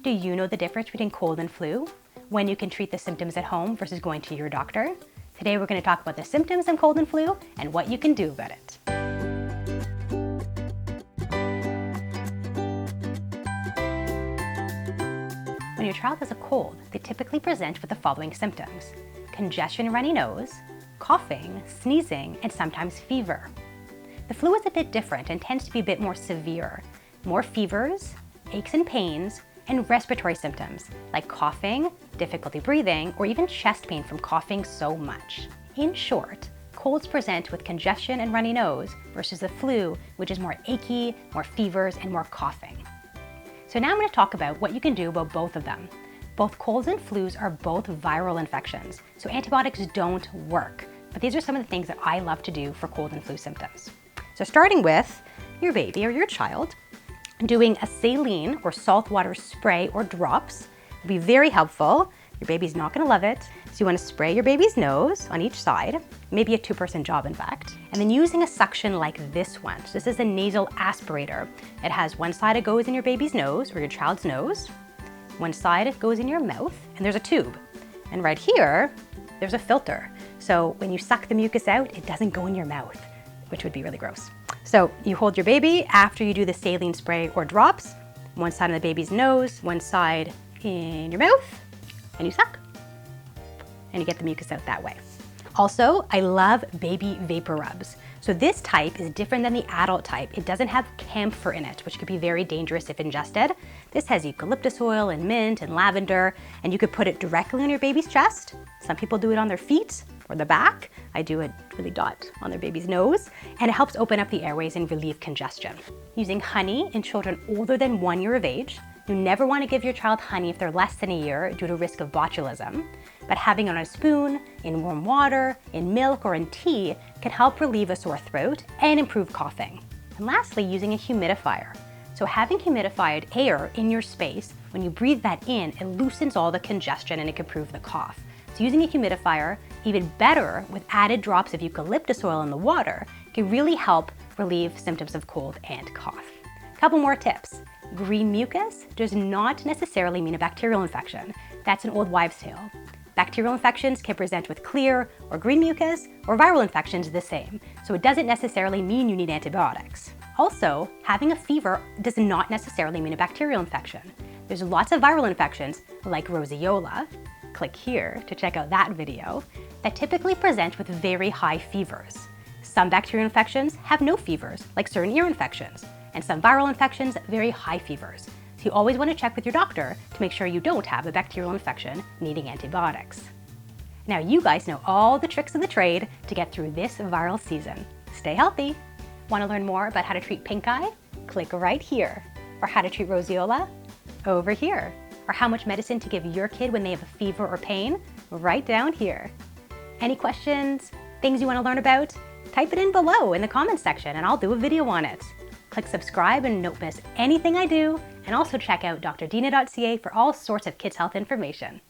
Do you know the difference between cold and flu? When you can treat the symptoms at home versus going to your doctor? Today we're going to talk about the symptoms of cold and flu and what you can do about it. When your child has a cold, they typically present with the following symptoms: congestion and runny nose, coughing, sneezing, and sometimes fever. The flu is a bit different and tends to be a bit more severe. More fevers, aches and pains, and respiratory symptoms like coughing, difficulty breathing, or even chest pain from coughing so much. In short, colds present with congestion and runny nose versus the flu, which is more achy, more fevers, and more coughing. So now I'm going to talk about what you can do about both of them. Both colds and flus are both viral infections, so antibiotics don't work. But these are some of the things that I love to do for cold and flu symptoms. So starting with your baby or your child, doing a saline or saltwater spray or drops will be very helpful. Your baby's not going to love it. So you want to spray your baby's nose on each side, maybe a two-person job in fact, and then using a suction like this one. So this is a nasal aspirator. It has one side it goes in your baby's nose or your child's nose, one side it goes in your mouth, and there's a tube. And right here, there's a filter. So when you suck the mucus out, it doesn't go in your mouth, which would be really gross. So you hold your baby after you do the saline spray or drops, one side on the baby's nose, one side in your mouth, and you suck, and you get the mucus out that way. Also, I love baby vapor rubs. So this type is different than the adult type. It doesn't have camphor in it, which could be very dangerous if ingested. This has eucalyptus oil and mint and lavender, and you could put it directly on your baby's chest. Some people do it on their feet or the back. I do it really dot on their baby's nose, and it helps open up the airways and relieve congestion. Using honey in children older than 1 year of age. You never want to give your child honey if they're less than a year due to risk of botulism, but having it on a spoon, in warm water, in milk, or in tea can help relieve a sore throat and improve coughing. And lastly, using a humidifier. So having humidified air in your space, when you breathe that in, it loosens all the congestion and it can improve the cough. So using a humidifier, even better with added drops of eucalyptus oil in the water, can really help relieve symptoms of cold and cough. Couple more tips. Green mucus does not necessarily mean a bacterial infection. That's an old wives' tale. Bacterial infections can present with clear or green mucus, or viral infections the same. So it doesn't necessarily mean you need antibiotics. Also, having a fever does not necessarily mean a bacterial infection. There's lots of viral infections like roseola, click here to check out that video, that typically present with very high fevers. Some bacterial infections have no fevers, like certain ear infections, and some viral infections, very high fevers. So you always want to check with your doctor to make sure you don't have a bacterial infection needing antibiotics. Now you guys know all the tricks of the trade to get through this viral season. Stay healthy. Want to learn more about how to treat pink eye? Click right here. Or how to treat roseola? Over here. Or how much medicine to give your kid when they have a fever or pain? Right down here. Any questions? Things you want to learn about? Type it in below in the comments section and I'll do a video on it. Click subscribe and don't miss anything I do, and also check out drdina.ca for all sorts of kids' health information.